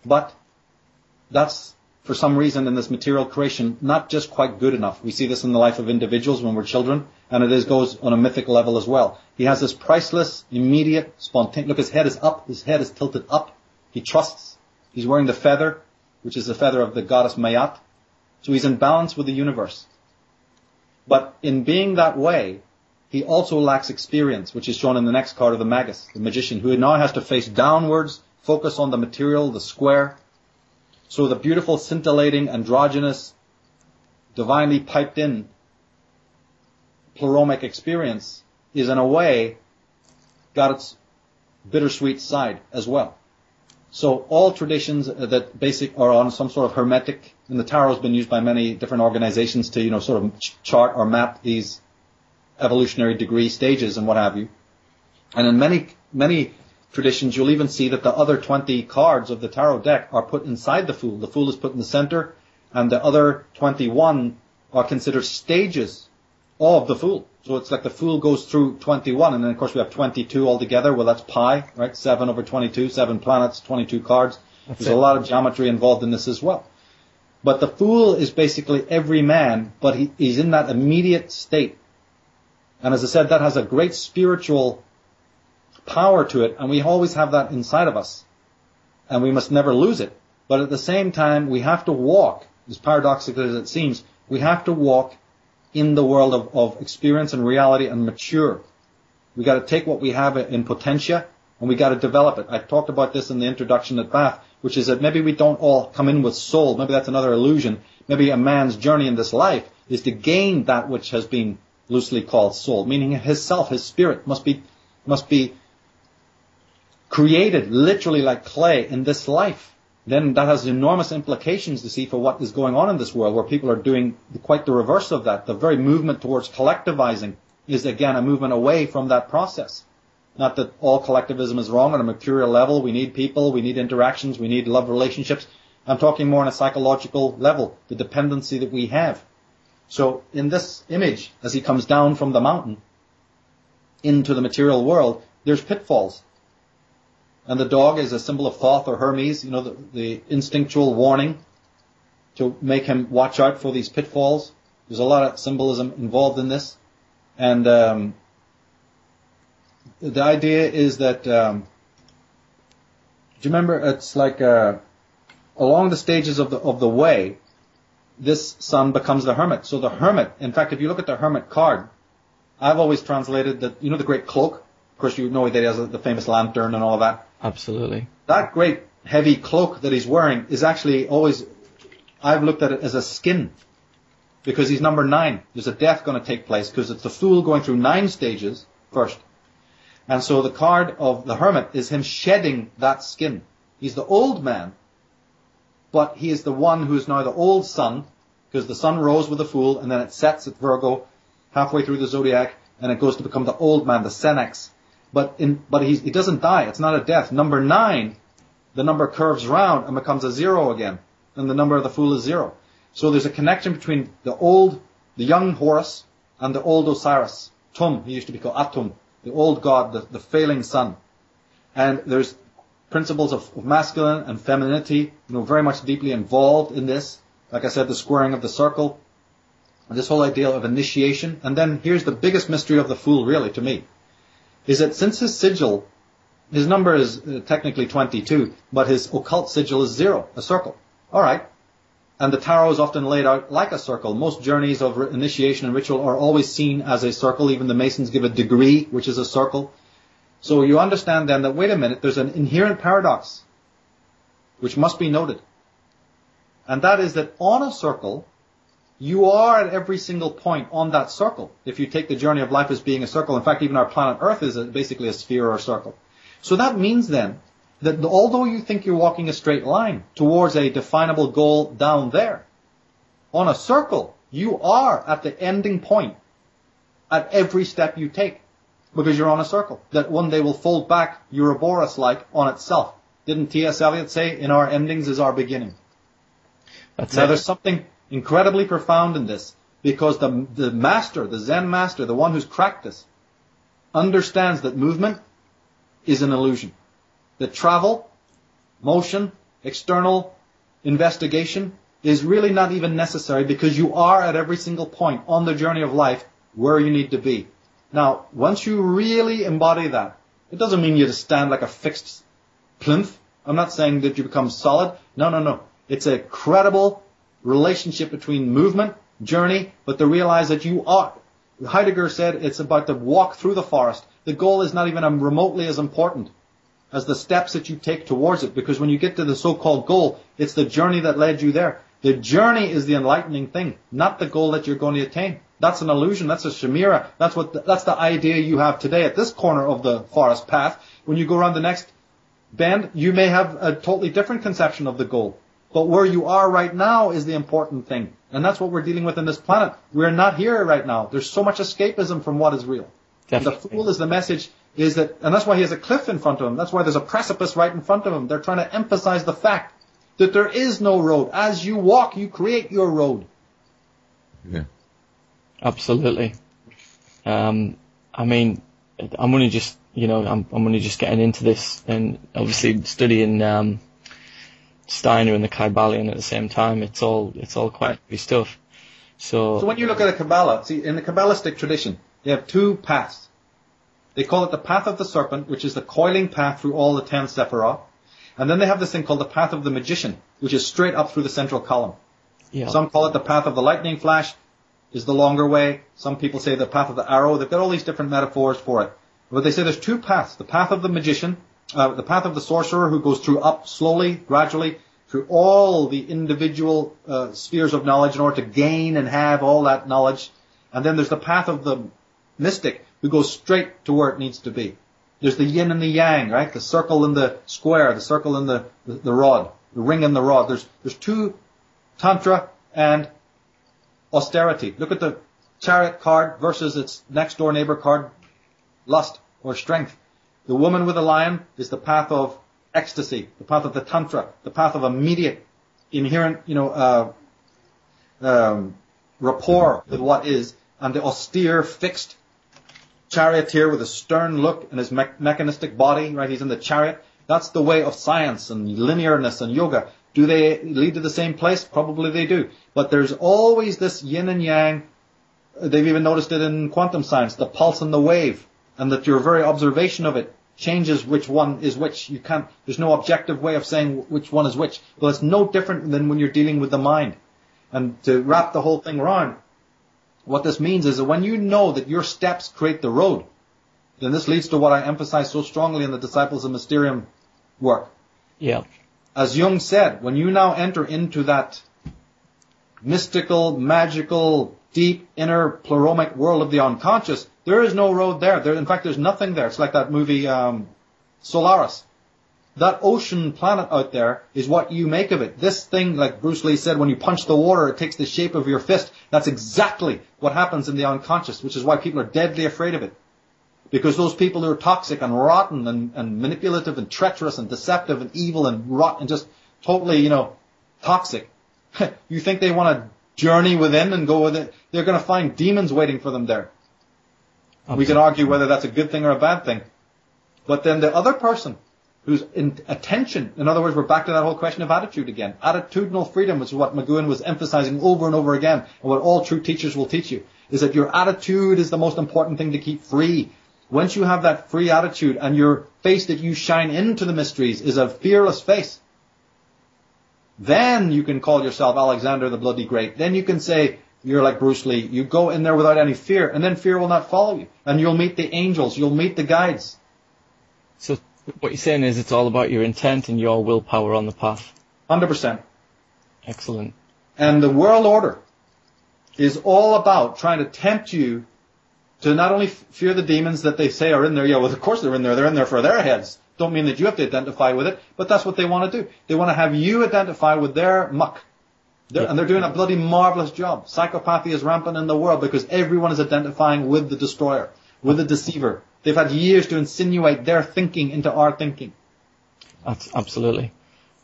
But that's, for some reason in this material creation, not just quite good enough. We see this in the life of individuals when we're children, and it goes on a mythic level as well. He has this priceless, immediate, spontaneous, look, his head is up, his head is tilted up. He trusts. He's wearing the feather, which is the feather of the goddess Mayat. So he's in balance with the universe. But in being that way, he also lacks experience, which is shown in the next card of the Magus, the magician, who now has to face downwards, focus on the material, the square. So the beautiful, scintillating, androgynous, divinely piped in pleromic experience is in a way got its bittersweet side as well. So all traditions that are on some sort of hermetic, and the tarot has been used by many different organizations to, sort of chart or map these evolutionary degree stages and what have you. And in many traditions, you'll even see that the other 20 cards of the tarot deck are put inside the Fool. The Fool is put in the center, and the other 21 are considered stages of the Fool. So it's like the Fool goes through 21, and then of course we have 22 altogether. Well, that's pi, right? 7 over 22, 7 planets, 22 cards. There's a lot of geometry involved in this as well. But the Fool is basically every man, but he's in that immediate state. And as I said, that has a great spiritual power to it, and we always have that inside of us. And we must never lose it. But at the same time, we have to walk, as paradoxical as it seems, we have to walk in the world of experience and reality and mature. We got to take what we have in potentia, and we got to develop it. I talked about this in the introduction at Bath, which is that maybe we don't all come in with soul. Maybe that's another illusion. Maybe a man's journey in this life is to gain that which has been loosely called soul, meaning his self, his spirit must be created literally like clay in this life. Then that has enormous implications to see for what is going on in this world, where people are doing quite the reverse of that. The very movement towards collectivizing is again a movement away from that process. Not that all collectivism is wrong on a mercurial level. We need people, we need interactions, we need love relationships. I'm talking more on a psychological level, the dependency that we have. So in this image, as he comes down from the mountain into the material world, there's pitfalls. And the dog is a symbol of Thoth or Hermes, the instinctual warning to make him watch out for these pitfalls. There's a lot of symbolism involved in this. And the idea is that, do you remember, it's like along the stages of the way, this son becomes the hermit. So the hermit, in fact, if you look at the hermit card, I've always translated that, the great cloak. Of course, you know that he has the famous lantern and all of that. Absolutely. That great heavy cloak that he's wearing is actually always, I've looked at it as a skin. Because he's number 9. There's a death going to take place because it's the Fool going through 9 stages first. And so the card of the hermit is him shedding that skin. He's the old man, but he is the one who is now the old sun, because the sun rose with the Fool and then it sets at Virgo halfway through the zodiac and it goes to become the old man, the Senex. But he doesn't die. It's not a death. Number 9, the number curves round and becomes a 0 again. And the number of the Fool is 0. So there's a connection between the young Horus and the old Osiris. Tum, he used to be called Atum, the old god, the failing sun. And there's principles of masculine and femininity, very much deeply involved in this. Like I said, the squaring of the circle, this whole idea of initiation. And then here's the biggest mystery of the Fool, really, to me, is that since his sigil, his number is technically 22, but his occult sigil is 0, a circle. All right. And the tarot is often laid out like a circle. Most journeys of initiation and ritual are always seen as a circle. Even the Masons give a degree, which is a circle. So you understand then that, wait a minute, there's an inherent paradox, which must be noted. And that is that on a circle, you are at every single point on that circle. If you take the journey of life as being a circle, in fact, even our planet Earth is basically a sphere or a circle. So that means then that although you think you're walking a straight line towards a definable goal down there, on a circle, you are at the ending point at every step you take, because you're on a circle that one day will fold back Ouroboros-like on itself. Didn't T.S. Eliot say, in our endings is our beginning? There's something incredibly profound in this, because the master, the Zen master, the one who's cracked this, understands that movement is an illusion. That travel, motion, external investigation is really not even necessary, because you are at every single point on the journey of life where you need to be. Now, once you really embody that, it doesn't mean you just stand like a fixed plinth. I'm not saying that you become solid. No. It's a credible relationship between movement, journey, but to realize that you are. Heidegger said it's about to walk through the forest. The goal is not even remotely as important as the steps that you take towards it, because when you get to the so-called goal, it's the journey that led you there. The journey is the enlightening thing, not the goal that you're going to attain. That's an illusion. That's a chimera. That's the idea you have today at this corner of the forest path. When you go around the next bend, you may have a totally different conception of the goal. But where you are right now is the important thing. And that's what we're dealing with in this planet. We're not here right now. There's so much escapism from what is real. Definitely. The fool is the message is that, and that's why he has a cliff in front of him. That's why there's a precipice right in front of him. They're trying to emphasize the fact that there is no road. As you walk, you create your road. Yeah. Absolutely. I mean, I'm only just, I'm only just getting into this, and obviously studying Steiner and the Kybalion at the same time. It's all quite heavy stuff. So when you look at a Kabbalah, see, in the Kabbalistic tradition, they have two paths. They call it the path of the serpent, which is the coiling path through all the 10 Sephirah. And then they have this thing called the path of the magician, which is straight up through the central column. Yeah. Some call it the path of the lightning flash, is the longer way. Some people say the path of the arrow. They've got all these different metaphors for it. But they say there's two paths. The path of the magician, the path of the sorcerer, who goes through up slowly, gradually, through all the individual spheres of knowledge in order to gain and have all that knowledge. And then there's the path of the mystic, who goes straight to where it needs to be. There's the yin and the yang, right? The circle and the square, the circle and the rod, the ring and the rod. There's two, tantra and austerity. Look at the chariot card versus its next door neighbor card, lust or strength. The woman with the lion is the path of ecstasy, the path of the tantra, the path of immediate, inherent, rapport with what is, and the austere, fixed charioteer with a stern look and his mechanistic body, right? He's in the chariot. That's the way of science and linearness and yoga. Do they lead to the same place? Probably they do. But there's always this yin and yang. They've even noticed it in quantum science, the pulse and the wave, and that your very observation of it changes which one is which. There's no objective way of saying which one is which. Well, it's no different than when you're dealing with the mind. And to wrap the whole thing around, what this means is that when you know that your steps create the road, then this leads to what I emphasize so strongly in the Disciples of Mysterium work. Yeah. As Jung said, when you now enter into that mystical, magical, deep, inner, pleromic world of the unconscious, there is no road there. In fact, there's nothing there. It's like that movie Solaris. That ocean planet out there is what you make of it. This thing, like Bruce Lee said, when you punch the water, it takes the shape of your fist. That's exactly what happens in the unconscious, which is why people are deadly afraid of it. Because those people who are toxic and rotten and manipulative and treacherous and deceptive and evil and rotten and just totally, toxic, you think they want to journey within and go with it? They're going to find demons waiting for them there. Absolutely. We can argue whether that's a good thing or a bad thing. But then the other person who's in attention, in other words, we're back to that whole question of attitude again. Attitudinal freedom, which is what McGowan was emphasizing over and over again, and what all true teachers will teach you, is that your attitude is the most important thing to keep free. Once you have that free attitude and your face that you shine into the mysteries is a fearless face, then you can call yourself Alexander the Bloody Great. Then you can say you're like Bruce Lee. You go in there without any fear, and then fear will not follow you. And you'll meet the angels. You'll meet the guides. So what you're saying is it's all about your intent and your willpower on the path. 100%. Excellent. And the world order is all about trying to tempt you to not only fear the demons that they say are in there. Yeah, well, of course they're in there. They're in there for their heads. Don't mean that you have to identify with it, but that's what they want to do. They want to have you identify with their muck. And they're doing a bloody marvelous job. Psychopathy is rampant in the world because everyone is identifying with the destroyer, with the deceiver. They've had years to insinuate their thinking into our thinking. That's absolutely.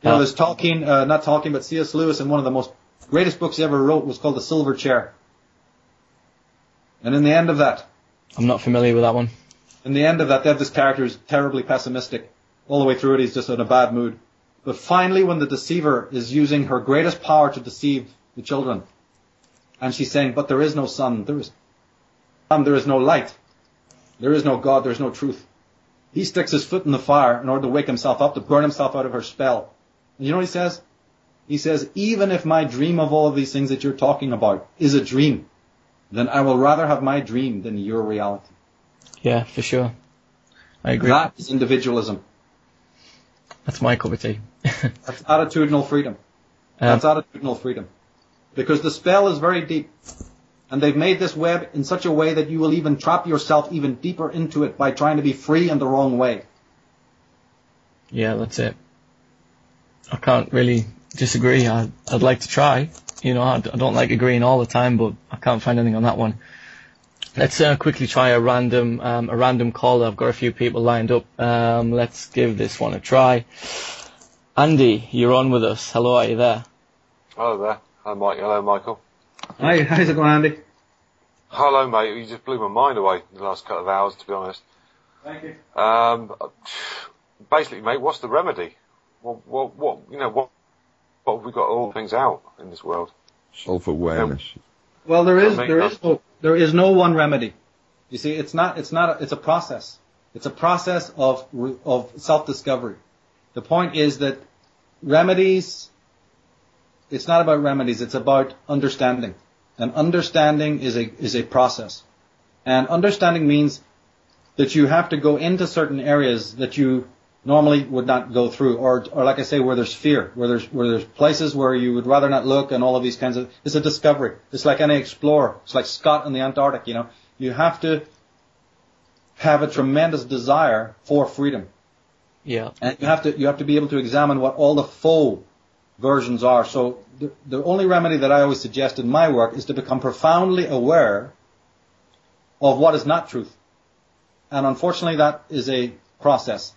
There's Tolkien, not Tolkien, but C.S. Lewis, in one of the most greatest books he ever wrote was called The Silver Chair. And in the end of that, I'm not familiar with that one. In the end of that, they have this character who's terribly pessimistic. All the way through it, he's just in a bad mood. But finally, when the deceiver is using her greatest power to deceive the children, and she's saying, but there is no sun, there is no light, there is no God, there is no truth. He sticks his foot in the fire in order to wake himself up, to burn himself out of her spell. And you know what he says? He says, even if my dream of all of these things that you're talking about is a dream, then I will rather have my dream than your reality. Yeah, for sure. I agree. That is individualism. That's my cup of tea. That's attitudinal freedom. That's attitudinal freedom. Because the spell is very deep. And they've made this web in such a way that you will even trap yourself even deeper into it by trying to be free in the wrong way. Yeah, that's it. I can't really disagree. I'd like to try. You know, I don't like agreeing all the time, but I can't find anything on that one. Let's quickly try a random call. I've got a few people lined up. Let's give this one a try. Andy, you're on with us. Hello, are you there? Hello there. Hi, Mike. Hello, Michael. Hi, how's it going, Andy? Hello, mate. You just blew my mind away in the last couple of hours, to be honest. Thank you. Basically, mate, what's the remedy? What have we got all things out in this world? Self-awareness. Well, there is no one remedy. You see, it's a process. It's a process of self-discovery. The point is that remedies, it's not about remedies, it's about understanding. And understanding is a process. And understanding means that you have to go into certain areas that you normally would not go through, or like I say, where there's fear, where there's places where you would rather not look, and all of these kinds of. It's a discovery. It's like any explorer. It's like Scott in the Antarctic. You know, you have to have a tremendous desire for freedom. Yeah. And you have to be able to examine what all the faux versions are. So the only remedy that I always suggest in my work is to become profoundly aware of what is not truth. And unfortunately, that is a process.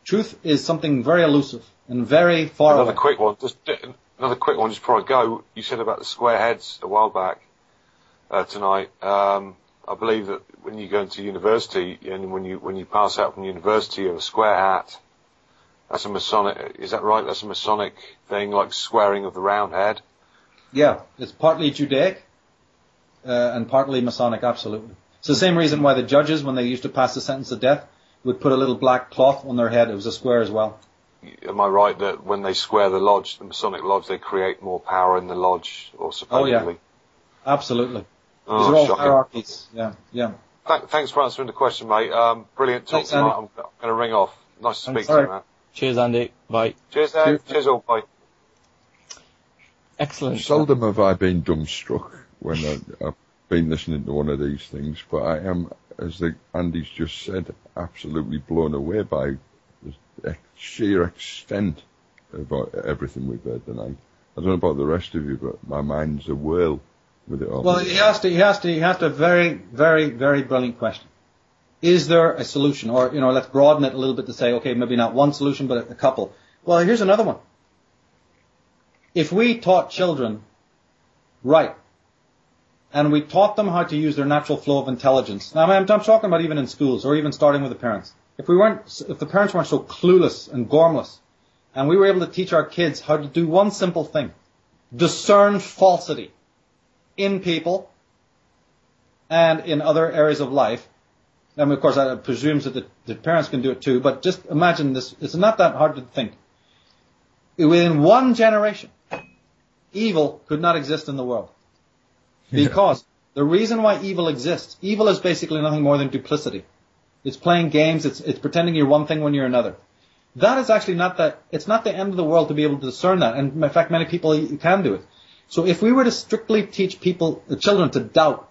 Truth is something very elusive and very far away. Another quick one, just before I go. You said about the square heads a while back tonight. I believe that when you go into university and when you pass out from university, you have a square hat. That's a Masonic. Is that right? That's a Masonic thing, like squaring of the round head. Yeah, it's partly Judaic and partly Masonic. Absolutely. It's the same reason why the judges, when they used to pass the sentence of death, would put a little black cloth on their head. It was a square as well. Am I right that when they square the lodge, the Masonic lodge, they create more power in the lodge, or supposedly? Oh, yeah. Absolutely. Oh, these are all shocking. hierarchies. Yeah, yeah. Thanks for answering the question, mate. Brilliant talk Thanks, tonight. Andy. I'm going to ring off. Nice to speak to you, man. Cheers, Andy. Bye. Cheers, Dave. Cheers all. Bye. Excellent. Seldom have I been dumbstruck when I've been listening to one of these things, but I am, as Andy's just said, absolutely blown away by the sheer extent of everything we've heard tonight. I don't know about the rest of you, but my mind's a whirl with it all. Well, he has to very, very, very brilliant question. Is there a solution? Or, let's broaden it a little bit to say, okay, maybe not one solution, but a couple. Well, here's another one. If we taught children right, and we taught them how to use their natural flow of intelligence. Now, I'm talking about even in schools, or even starting with the parents. If the parents weren't so clueless and gormless, and we were able to teach our kids how to do one simple thing, discern falsity in people and in other areas of life. And of course, that presumes that the parents can do it too, but just imagine this. It's not that hard to think. Within one generation, evil could not exist in the world. Because the reason why evil exists, evil is basically nothing more than duplicity. It's playing games, it's pretending you're one thing when you're another. That is actually it's not the end of the world to be able to discern that. And in fact, many people can do it. So if we were to strictly teach children to doubt,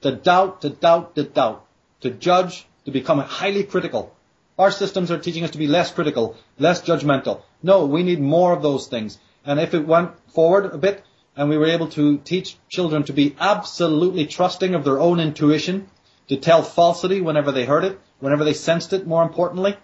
to judge, to become highly critical. Our systems are teaching us to be less critical, less judgmental. No, we need more of those things. And if it went forward a bit, and we were able to teach children to be absolutely trusting of their own intuition, to tell falsity whenever they heard it, whenever they sensed it, more importantly,